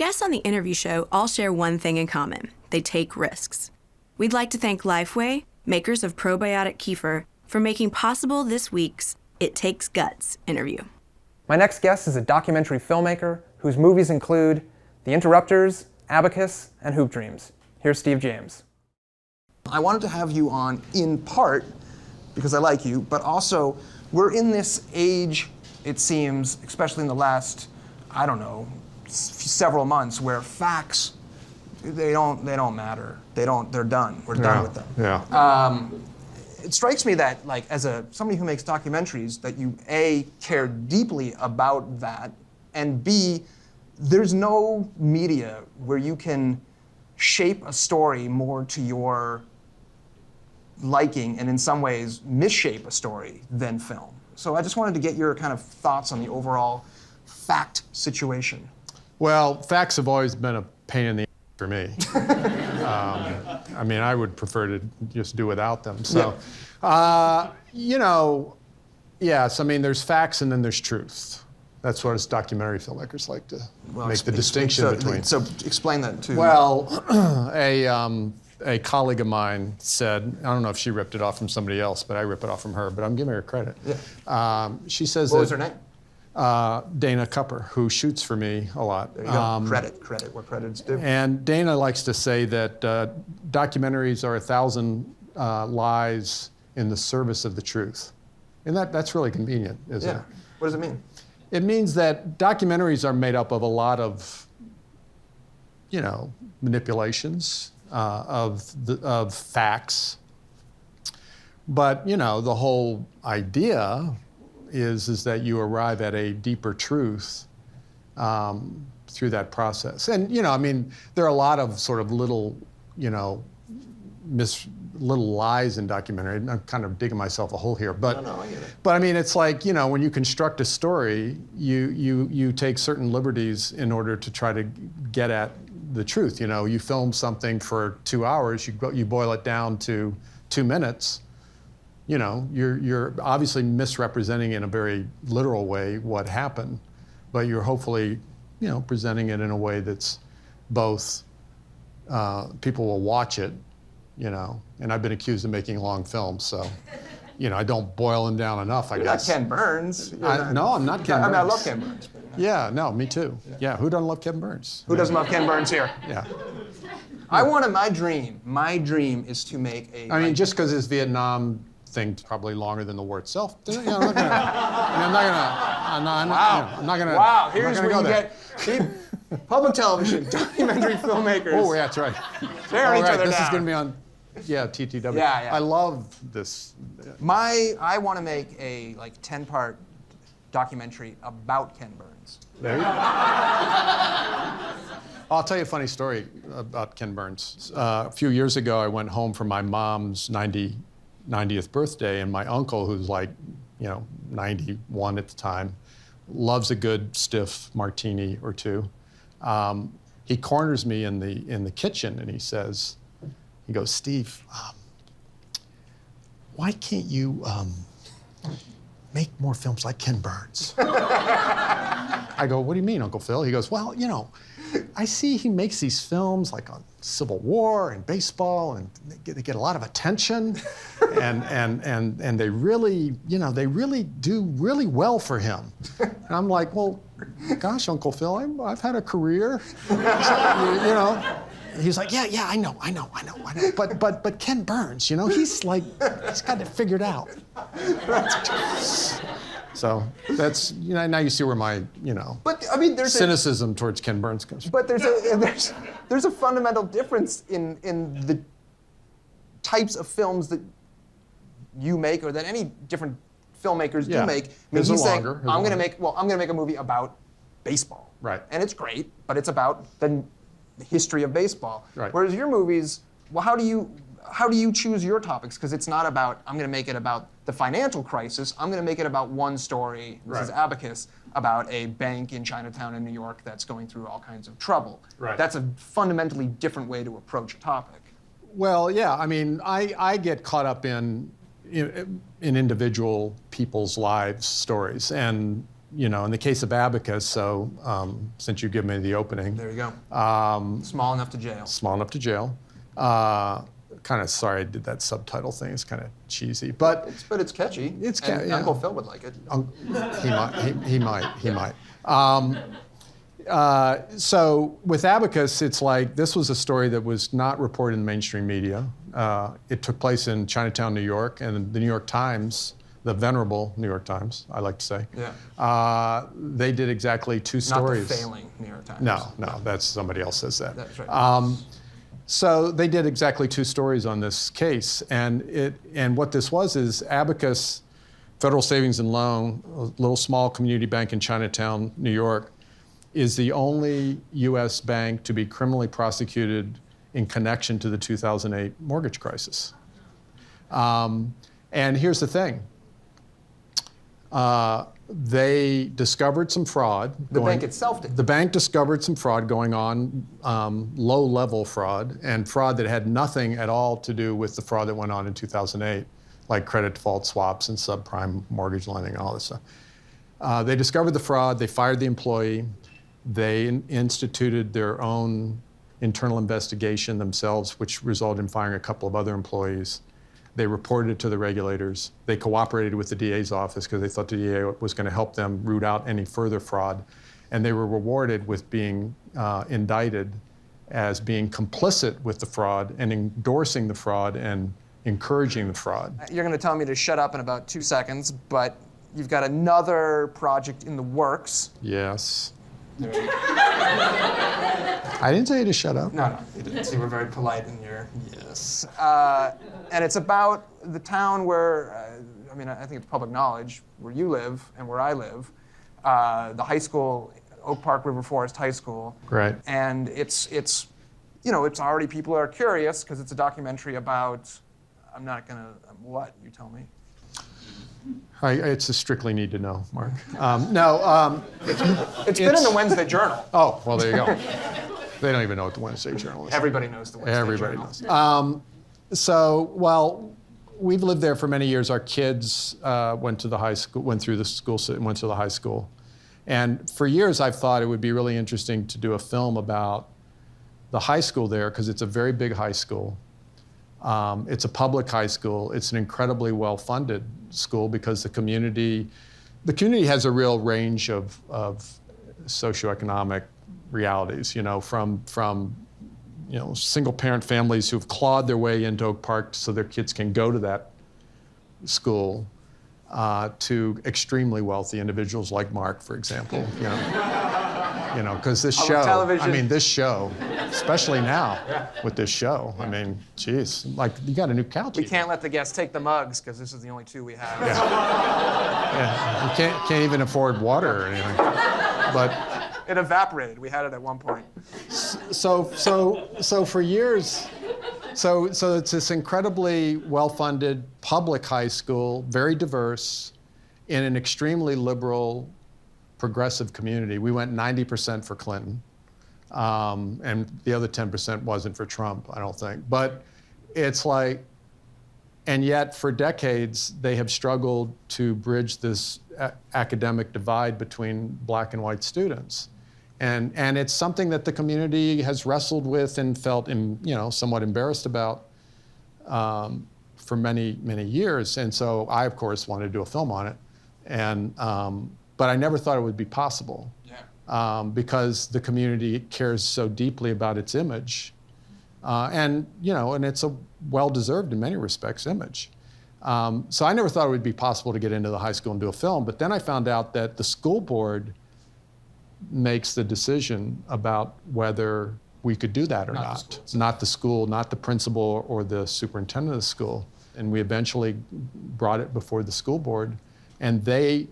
guests on the interview show all share one thing in common. They take risks. We'd like to thank Lifeway, makers of probiotic kefir, for making possible this week's It Takes Guts interview. My next guest is a documentary filmmaker whose movies include The Interrupters, Abacus, and Hoop Dreams. Here's Steve James. I wanted to have you on in part because I like you, but also we're in this age, it seems, especially in the last, I don't know, several months, where facts, they don't matter. They're done. We're done with them. Yeah. It strikes me that, like, as somebody who makes documentaries, that you A, care deeply about that, and B, there's no media where you can shape a story more to your liking and in some ways misshape a story than film. So I just wanted to get your kind of thoughts on the overall fact situation. Well, facts have always been a pain in the for me. I mean, I would prefer to just do without them. So, yes, I mean, there's facts and then there's truth. That's what us documentary filmmakers like to make the distinction between. So explain that too. Well, a colleague of mine said, I don't know if she ripped it off from somebody else, but I rip it off from her, but I'm giving her credit. Yeah. She says what was her name? Dana Cupper, who shoots for me a lot. There you go. Credit where credit's due. And Dana likes to say that documentaries are 1,000 lies in the service of the truth. And that's really convenient, isn't it? What does it mean? It means that documentaries are made up of a lot of, manipulations of facts. But, the whole idea is that you arrive at a deeper truth through that process. And, there are a lot of sort of little, little lies in documentary. I'm kind of digging myself a hole here, but no, I get it. But I mean, it's like, when you construct a story, you take certain liberties in order to try to get at the truth. You film something for 2 hours, you boil it down to 2 minutes. You're obviously misrepresenting in a very literal way what happened, but you're hopefully, presenting it in a way that's both, people will watch it, and I've been accused of making long films, so, I don't boil them down enough, I guess. You're not Ken Burns. No, I'm not Ken Burns. I mean, I love Ken Burns. Yeah, no, me too. Yeah, who doesn't love Ken Burns? Who doesn't love Ken Burns here? Yeah. My dream is to make a... I mean, just because his Vietnam thing's probably longer than the war itself. I'm not gonna. Wow, here's where you get public television, documentary filmmakers. Oh, yeah, that's right. Tearing each other down. This is gonna be on, TTW. Yeah. I love this. I want to make a 10-part documentary about Ken Burns. There you go. I'll tell you a funny story about Ken Burns. A few years ago, I went home for my mom's 90th birthday, and my uncle, who's 91 at the time, loves a good stiff martini or two. He corners me in the kitchen, and he goes, Steve, why can't you make more films like Ken Burns? I go, what do you mean, Uncle Phil? He goes, well, I see he makes these films like on Civil War and baseball, and they get a lot of attention, and they really, they really do really well for him. And I'm like, well, gosh, Uncle Phil, I've had a career, He's like, yeah, I know. But Ken Burns, he's got it figured out. So that's, now you see where my, But I mean, there's cynicism towards Ken Burns comes from. But there's a fundamental difference in the types of films that you make, or that any different filmmakers do make. I mean, he's saying, I'm gonna make a movie about baseball. Right. And it's great, but it's about the history of baseball. Right. Whereas your movies, well, how do you choose your topics? Because it's not about, I'm going to make it about the financial crisis. I'm going to make it about one story. This is Abacus, about a bank in Chinatown in New York that's going through all kinds of trouble. Right. That's a fundamentally different way to approach a topic. Well, yeah. I mean, I get caught up in individual people's lives stories, and in the case of Abacus, so since you give me the opening. There you go. Small enough to jail. Small enough to jail. Kind of sorry I did that subtitle thing. It's kind of cheesy, but it's catchy. It's catchy. yeah. Uncle Phil would like it. He might. So with Abacus, it's like this was a story that was not reported in the mainstream media. It took place in Chinatown, New York, and the New York Times, the venerable New York Times, I like to say. Yeah. They did exactly two stories. Not the failing New York Times. No, that's somebody else says that. That's right. So they did exactly two stories on this case, and what this was is Abacus, Federal Savings and Loan, a little small community bank in Chinatown, New York, is the only U.S. bank to be criminally prosecuted in connection to the 2008 mortgage crisis. And here's the thing. They discovered some fraud. The bank itself did. The bank discovered some fraud going on, low-level fraud, and fraud that had nothing at all to do with the fraud that went on in 2008, like credit default swaps and subprime mortgage lending and all this stuff. They discovered the fraud. They fired the employee. They instituted their own internal investigation themselves, which resulted in firing a couple of other employees. They reported it to the regulators. They cooperated with the DA's office because they thought the DA was going to help them root out any further fraud. And they were rewarded with being indicted as being complicit with the fraud and endorsing the fraud and encouraging the fraud. You're going to tell me to shut up in about 2 seconds, but you've got another project in the works. Yes. I didn't tell you to shut up. No, you didn't. See, we're very polite in your yes. And it's about the town where, I think it's public knowledge, where you live and where I live, the high school, Oak Park River Forest High School. Right. And it's already people are curious because it's a documentary about, what? You tell me. It's a strictly need to know, Mark. It's been in the Wednesday Journal. Oh, well, there you go. They don't even know what the Wednesday Journal is. Everybody knows the Wednesday Journal. Everybody knows. We've lived there for many years. Our kids went to the high school, went through the school, went to the high school. And for years, I've thought it would be really interesting to do a film about the high school there, because it's a very big high school. It's a public high school. It's an incredibly well-funded school because the community has a real range of socioeconomic realities, from single-parent families who've clawed their way into Oak Park so their kids can go to that school, to extremely wealthy individuals like Mark, for example. Because this show, especially now with this show, geez, like you got a new couch. We can't let the guests take the mugs because this is the only two we have. Yeah, you can't even afford water or anything. But it evaporated. We had it at one point. So for years, so it's this incredibly well-funded public high school, very diverse, in an extremely liberal, progressive community. We went 90% for Clinton, and the other 10% wasn't for Trump, I don't think. But it's like, and yet for decades, they have struggled to bridge this academic divide between black and white students. And it's something that the community has wrestled with and felt somewhat embarrassed about for many, many years. And so I, of course, wanted to do a film on it. And but I never thought it would be possible, because the community cares so deeply about its image, and it's a well-deserved in many respects image. So I never thought it would be possible to get into the high school and do a film. But then I found out that the school board makes the decision about whether we could do that or not. Not the school, not the principal or the superintendent of the school. And we eventually brought it before the school board, and they,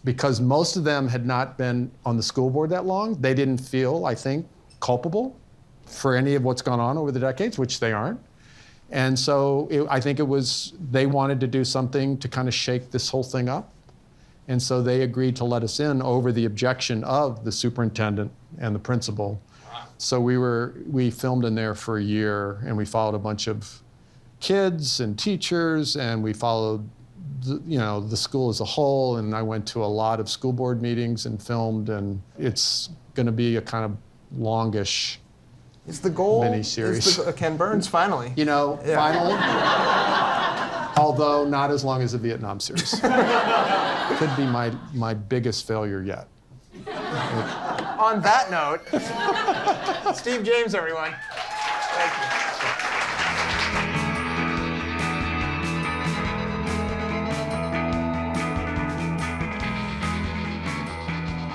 because most of them had not been on the school board that long, they didn't feel, I think, culpable for any of what's gone on over the decades, which they aren't. And so I think they wanted to do something to kind of shake this whole thing up. And so they agreed to let us in over the objection of the superintendent and the principal. So we filmed in there for a year, and we followed a bunch of kids and teachers, and we followed the school as a whole, and I went to a lot of school board meetings and filmed, and it's going to be a kind of longish Is the goal miniseries. Ken Burns finally? Finally. Although not as long as the Vietnam series. Could be my biggest failure yet. On that note, Steve James, everyone. Thank you.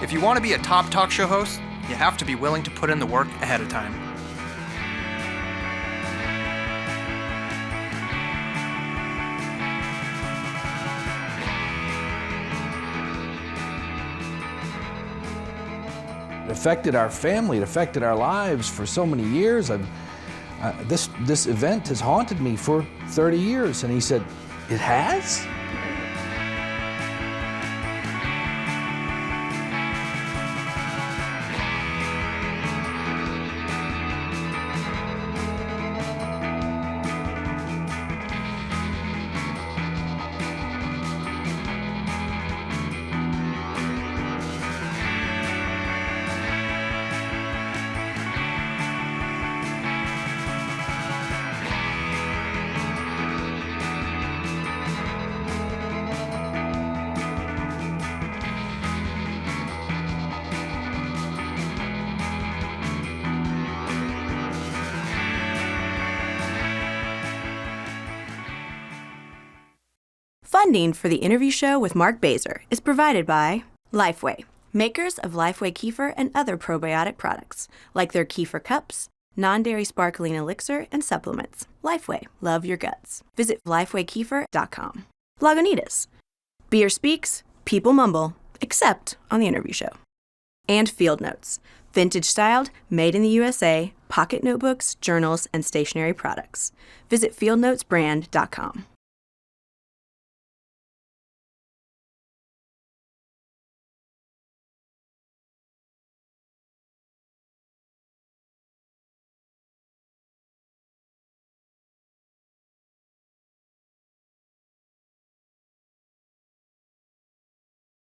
If you want to be a top talk show host, you have to be willing to put in the work ahead of time. It affected our family, it affected our lives for so many years. This event has haunted me for 30 years. And he said, "It has?" Funding for the interview show with Mark Bazer is provided by Lifeway, makers of Lifeway Kefir and other probiotic products, like their Kefir cups, non-dairy sparkling elixir, and supplements. Lifeway, love your guts. Visit lifewaykefir.com. Lagunitas, beer speaks, people mumble, except on the interview show. And Field Notes, vintage styled, made in the USA, pocket notebooks, journals, and stationery products. Visit fieldnotesbrand.com.